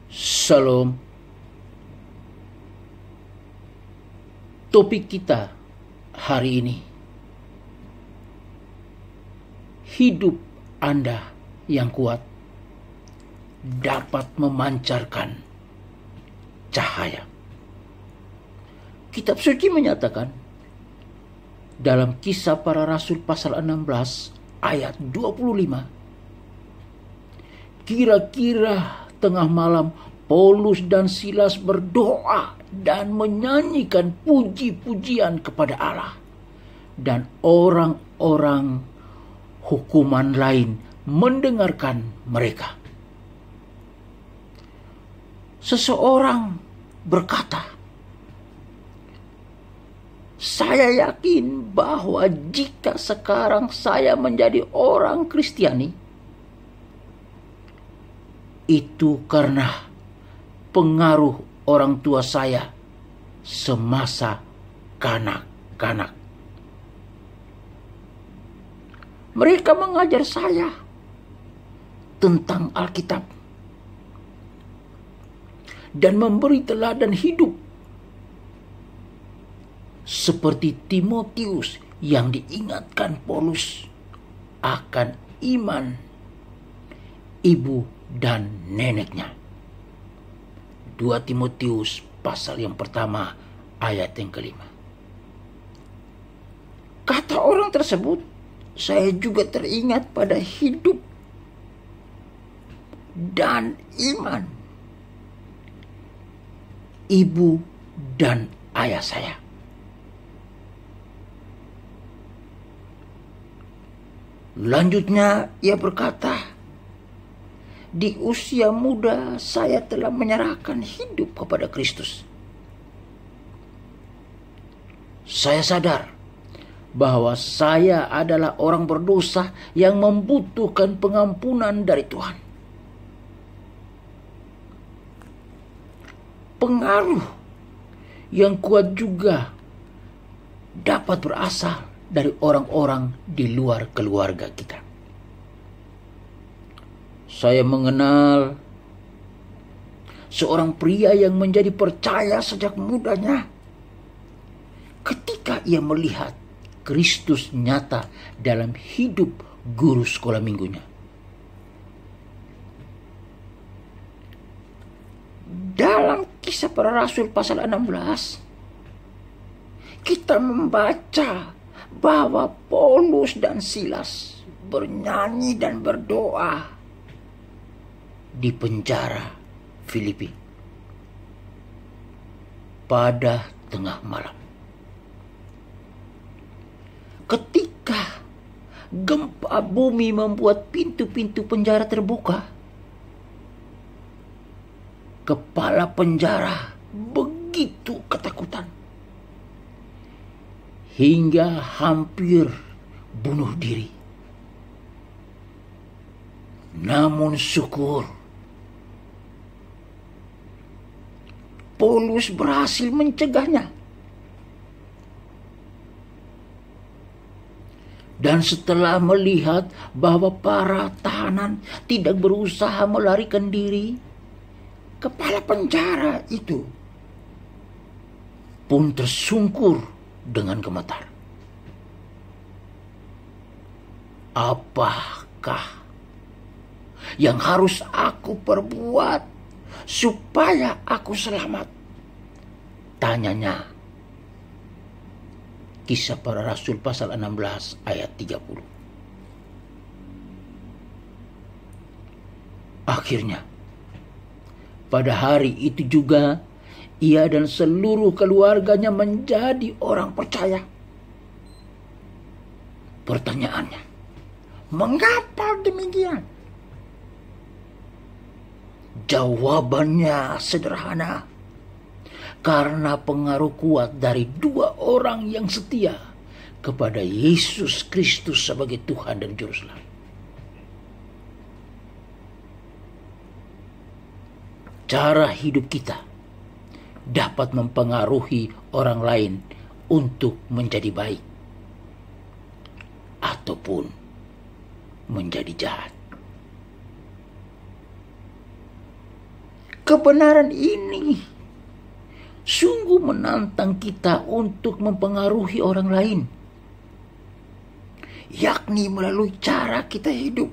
Shalom. Topik kita hari ini, hidup Anda yang kuat dapat memancarkan cahaya. Kitab suci menyatakan dalam Kisah Para Rasul pasal 16 ayat 25, kira-kira tengah malam Paulus dan Silas berdoa dan menyanyikan puji-pujian kepada Allah, dan orang-orang hukuman lain mendengarkan mereka. Seseorang berkata, "Saya yakin bahwa jika sekarang saya menjadi orang Kristiani, itu karena pengaruh orang tua saya semasa kanak-kanak. Mereka mengajar saya tentang Alkitab dan memberi teladan hidup seperti Timotius yang diingatkan Paulus akan iman ibu dan neneknya." 2 Timotius pasal yang pertama ayat yang kelima. Kata orang tersebut, saya juga teringat pada hidup dan iman ibu dan ayah saya. Lanjutnya ia berkata, "Di usia muda saya telah menyerahkan hidup kepada Kristus. Saya sadar bahwa saya adalah orang berdosa yang membutuhkan pengampunan dari Tuhan. Pengaruh yang kuat juga dapat berasal dari orang-orang di luar keluarga kita. Saya mengenal seorang pria yang menjadi percaya sejak mudanya. Ketika ia melihat Kristus nyata dalam hidup guru sekolah minggunya. Dalam Kisah Para Rasul pasal 16, kita membaca bahwa Paulus dan Silas bernyanyi dan berdoa di penjara Filipi pada tengah malam. Ketika gempa bumi membuat pintu-pintu penjara terbuka, kepala penjara begitu ketakutan hingga hampir bunuh diri. Namun syukur, Paulus berhasil mencegahnya. Dan setelah melihat bahwa para tahanan tidak berusaha melarikan diri, kepala penjara itu pun tersungkur dengan gemetar. Apakah yang harus aku perbuat supaya aku selamat? Tanyanya. Kisah Para Rasul pasal 16 ayat 30. Akhirnya, pada hari itu juga ia dan seluruh keluarganya menjadi orang percaya. Pertanyaannya, mengapa demikian? Jawabannya sederhana. Karena pengaruh kuat dari 2 orang yang setia kepada Yesus Kristus sebagai Tuhan dan Juru Selamat. Cara hidup kita dapat mempengaruhi orang lain untuk menjadi baik ataupun menjadi jahat. Kebenaran ini sungguh menantang kita untuk mempengaruhi orang lain, yakni melalui cara kita hidup,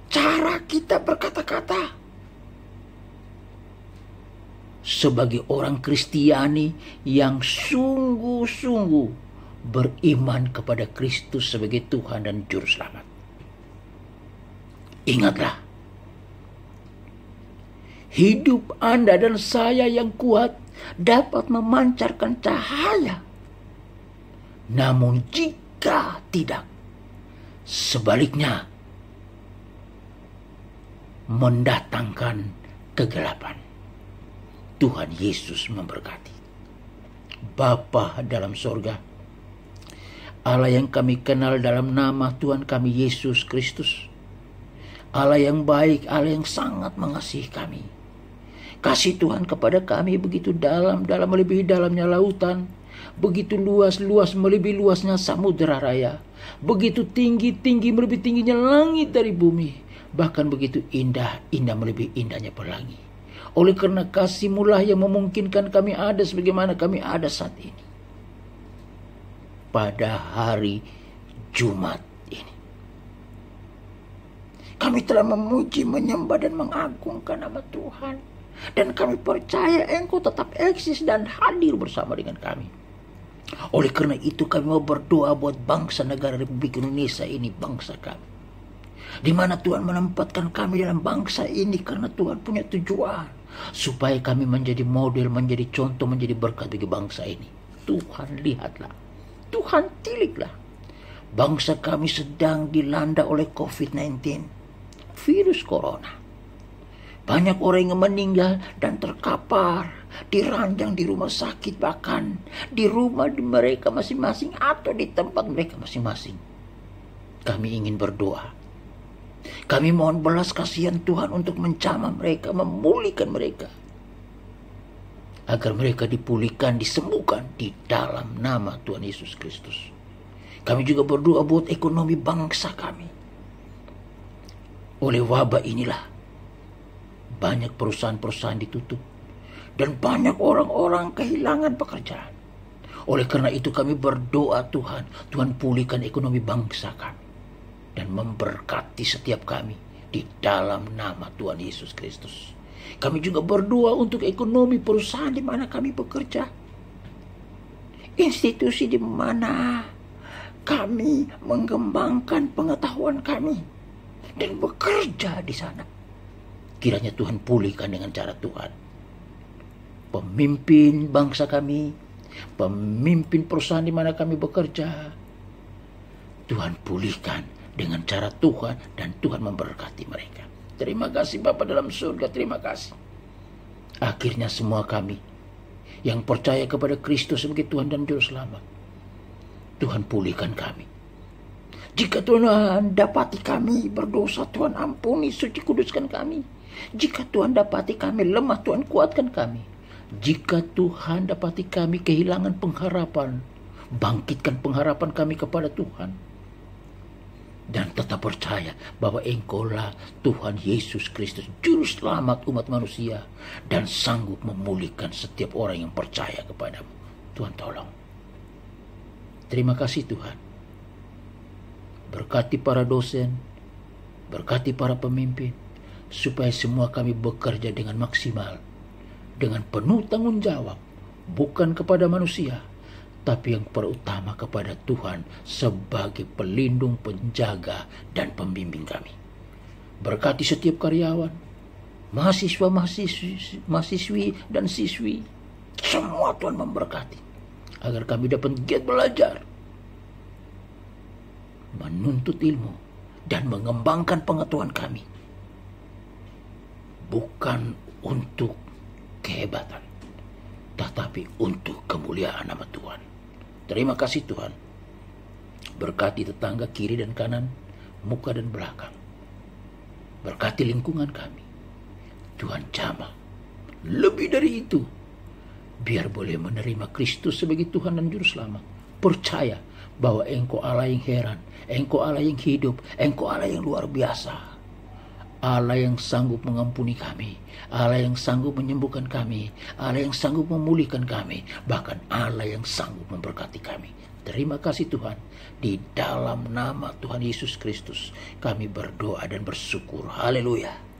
cara kita berkata-kata. Sebagai orang Kristiani yang sungguh-sungguh beriman kepada Kristus sebagai Tuhan dan Juru Selamat. Ingatlah, hidup Anda dan saya yang kuat dapat memancarkan cahaya. Namun jika tidak, sebaliknya mendatangkan kegelapan. Tuhan Yesus memberkati. Bapa dalam sorga, Allah yang kami kenal dalam nama Tuhan kami Yesus Kristus, Allah yang baik, Allah yang sangat mengasihi kami. Kasih Tuhan kepada kami begitu dalam melebihi dalamnya lautan, begitu luas melebihi luasnya samudera raya, begitu tinggi melebihi tingginya langit dari bumi, bahkan begitu indah melebihi indahnya pelangi. Oleh karena kasih-Mu lah yang memungkinkan kami ada sebagaimana kami ada saat ini. Pada hari Jumat ini, kami telah memuji, menyembah dan mengagungkan nama Tuhan. Dan kami percaya Engkau tetap eksis dan hadir bersama dengan kami. Oleh karena itu kami mau berdoa buat bangsa negara Republik Indonesia ini, bangsa kami. Di mana Tuhan menempatkan kami dalam bangsa ini karena Tuhan punya tujuan. Supaya kami menjadi model, menjadi contoh, menjadi berkat bagi bangsa ini. Tuhan lihatlah, Tuhan tiliklah. Bangsa kami sedang dilanda oleh COVID-19, virus corona. Banyak orang yang meninggal dan terkapar, diranjang di rumah sakit, bahkan di rumah mereka masing-masing atau di tempat mereka masing-masing. Kami ingin berdoa. Kami mohon belas kasihan Tuhan untuk menjamah mereka, memulihkan mereka. Agar mereka dipulihkan, disembuhkan di dalam nama Tuhan Yesus Kristus. Kami juga berdoa buat ekonomi bangsa kami. Oleh wabah inilah, banyak perusahaan-perusahaan ditutup. Dan banyak orang-orang kehilangan pekerjaan. Oleh karena itu kami berdoa Tuhan pulihkan ekonomi bangsa kami. Dan memberkati setiap kami di dalam nama Tuhan Yesus Kristus. Kami juga berdoa untuk ekonomi perusahaan di mana kami bekerja. Institusi di mana kami mengembangkan pengetahuan kami dan bekerja di sana. Kiranya Tuhan pulihkan dengan cara Tuhan. Pemimpin bangsa kami, pemimpin perusahaan di mana kami bekerja, Tuhan pulihkan dengan cara Tuhan, dan Tuhan memberkati mereka. Terima kasih Bapa dalam surga, terima kasih. Akhirnya semua kami yang percaya kepada Kristus sebagai Tuhan dan Juru Selamat, Tuhan pulihkan kami. Jika Tuhan dapati kami berdosa, Tuhan ampuni, suci kuduskan kami. Jika Tuhan dapati kami lemah, Tuhan kuatkan kami. Jika Tuhan dapati kami kehilangan pengharapan, bangkitkan pengharapan kami kepada Tuhan. Dan tetap percaya bahwa Engkaulah Tuhan Yesus Kristus, Juru Selamat umat manusia, dan sanggup memulihkan setiap orang yang percaya kepadamu. Tuhan tolong. Terima kasih Tuhan. Berkati para dosen, berkati para pemimpin, supaya semua kami bekerja dengan maksimal, dengan penuh tanggung jawab, bukan kepada manusia, tapi yang pertama kepada Tuhan sebagai pelindung, penjaga, dan pembimbing kami. Berkati setiap karyawan, mahasiswi, dan siswi. Semua Tuhan memberkati. Agar kami dapat giat belajar, menuntut ilmu, dan mengembangkan pengetahuan kami. Bukan untuk kehebatan, tetapi untuk kemuliaan nama Tuhan. Terima kasih Tuhan. Berkati tetangga kiri dan kanan, muka dan belakang. Berkati lingkungan kami. Tuhan jamah. Lebih dari itu, biar boleh menerima Kristus sebagai Tuhan dan Juru Selamat. Percaya bahwa Engkau Allah yang heran, Engkau Allah yang hidup, Engkau Allah yang luar biasa. Allah yang sanggup mengampuni kami, Allah yang sanggup menyembuhkan kami, Allah yang sanggup memulihkan kami, bahkan Allah yang sanggup memberkati kami. Terima kasih Tuhan. Di dalam nama Tuhan Yesus Kristus kami berdoa dan bersyukur. Haleluya.